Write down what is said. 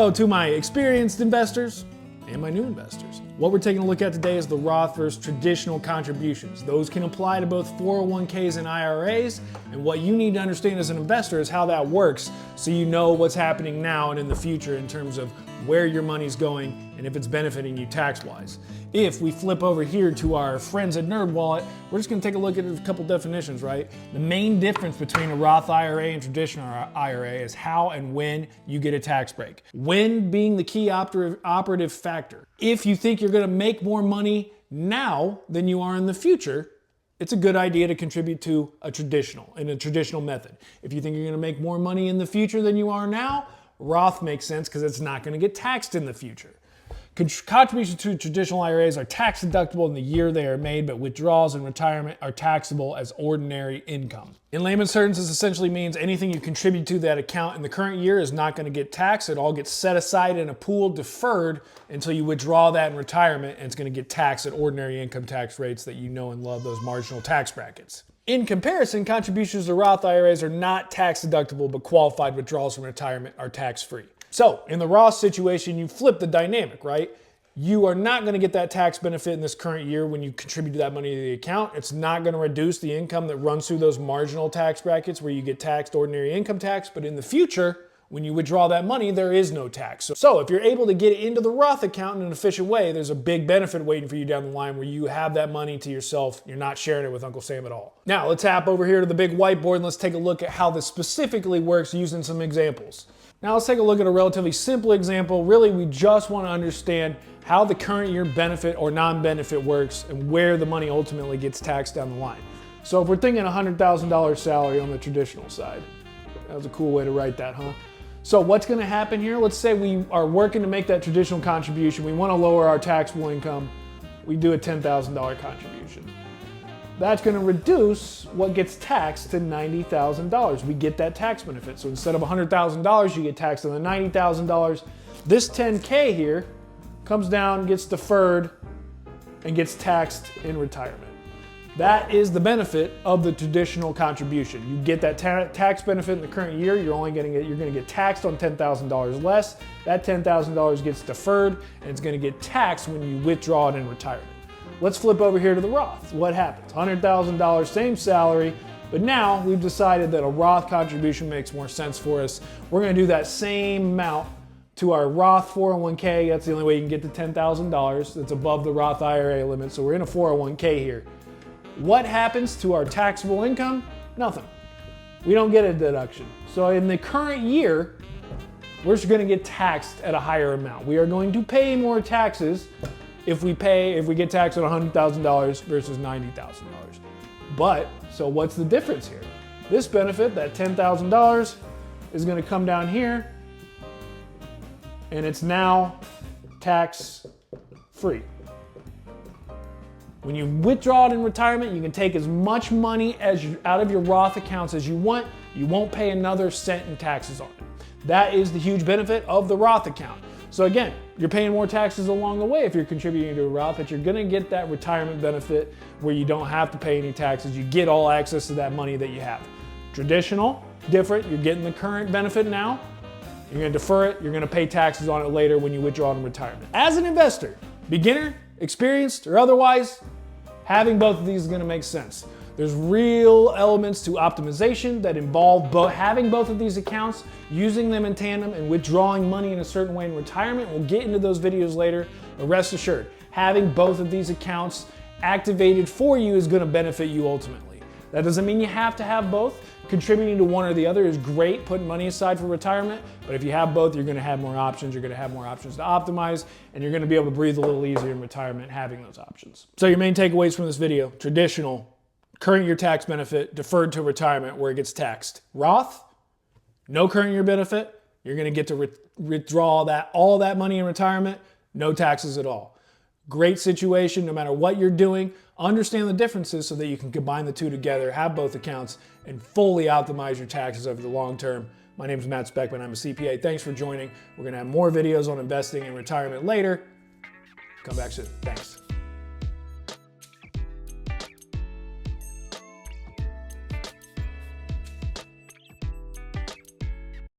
Hello to my experienced investors and my new investors. What we're taking a look at today is the Roth versus traditional contributions. Those can apply to both 401ks and IRAs, and what you need to understand as an investor is how that works so you know what's happening now and in the future in terms of where your money's going and if it's benefiting you tax-wise. If we flip over here to our friends at Nerdwallet, we're just gonna take a look at a couple definitions, right? The main difference between a Roth IRA and traditional IRA is how and when you get a tax break. When being the key operative factor. If you think you're gonna make more money now than you are in the future, it's a good idea to contribute to a traditional method. If you think you're gonna make more money in the future than you are now, Roth makes sense because it's not gonna get taxed in the future. Contributions to traditional IRAs are tax deductible in the year they are made, but withdrawals in retirement are taxable as ordinary income. In layman's terms, this essentially means anything you contribute to that account in the current year is not going to get taxed. It all gets set aside in a pool, deferred until you withdraw that in retirement, and it's going to get taxed at ordinary income tax rates that you know and love, those marginal tax brackets. In comparison, contributions to Roth IRAs are not tax deductible, but qualified withdrawals from retirement are tax-free. So in the Roth situation, you flip the dynamic, right? You are not going to get that tax benefit in this current year when you contribute that money to the account. It's not going to reduce the income that runs through those marginal tax brackets where you get taxed ordinary income tax. But in the future, when you withdraw that money, there is no tax. So if you're able to get it into the Roth account in an efficient way, there's a big benefit waiting for you down the line where you have that money to yourself. You're not sharing it with Uncle Sam at all. Now let's hop over here to the big whiteboard and let's take a look at how this specifically works using some examples. Now let's take a look at a relatively simple example. Really, we just want to understand how the current year benefit or non-benefit works and where the money ultimately gets taxed down the line. So if we're thinking $100,000 salary on the traditional side, that was a cool way to write that, huh? So what's going to happen here? Let's say we are working to make that traditional contribution. We want to lower our taxable income. We do a $10,000 contribution. That's going to reduce what gets taxed to $90,000. We get that tax benefit. So instead of $100,000, you get taxed on the $90,000. This $10K here comes down, gets deferred, and gets taxed in retirement. That is the benefit of the traditional contribution. You get that tax benefit in the current year. You're going to get taxed on $10,000 less. That $10,000 gets deferred, and it's going to get taxed when you withdraw it in retirement. Let's flip over here to the Roth. What happens? $100,000, same salary, but now we've decided that a Roth contribution makes more sense for us. We're going to do that same amount to our Roth 401k. That's the only way you can get to $10,000. That's above the Roth IRA limit, so we're in a 401k here. What happens to our taxable income? Nothing. We don't get a deduction. So in the current year, we're just going to get taxed at a higher amount. We are going to pay more taxes if we get taxed on $100,000 versus $90,000. But, so what's the difference here? This benefit, that $10,000, is going to come down here, and it's now tax-free. When you withdraw it in retirement, you can take as much money out of your Roth accounts as you want. You won't pay another cent in taxes on it. That is the huge benefit of the Roth account. So again, you're paying more taxes along the way if you're contributing to a Roth, but you're gonna get that retirement benefit where you don't have to pay any taxes. You get all access to that money that you have. Traditional, different. You're getting the current benefit now. You're gonna defer it. You're gonna pay taxes on it later when you withdraw in retirement. As an investor, beginner, experienced, or otherwise, having both of these is gonna make sense. There's real elements to optimization that involve having both of these accounts, using them in tandem, and withdrawing money in a certain way in retirement. We'll get into those videos later, but rest assured, having both of these accounts activated for you is gonna benefit you ultimately. That doesn't mean you have to have both. Contributing to one or the other is great, putting money aside for retirement, but if you have both, you're gonna have more options. You're gonna have more options to optimize, and you're gonna be able to breathe a little easier in retirement having those options. So your main takeaways from this video: traditional, current year tax benefit, deferred to retirement where it gets taxed. Roth, no current year benefit. You're gonna get to withdraw all that money in retirement, no taxes at all. Great situation, no matter what you're doing. Understand the differences so that you can combine the two together, have both accounts, and fully optimize your taxes over the long term. My name is Matt Speckman. I'm a CPA. Thanks for joining. We're gonna have more videos on investing and retirement later. Come back soon. Thanks.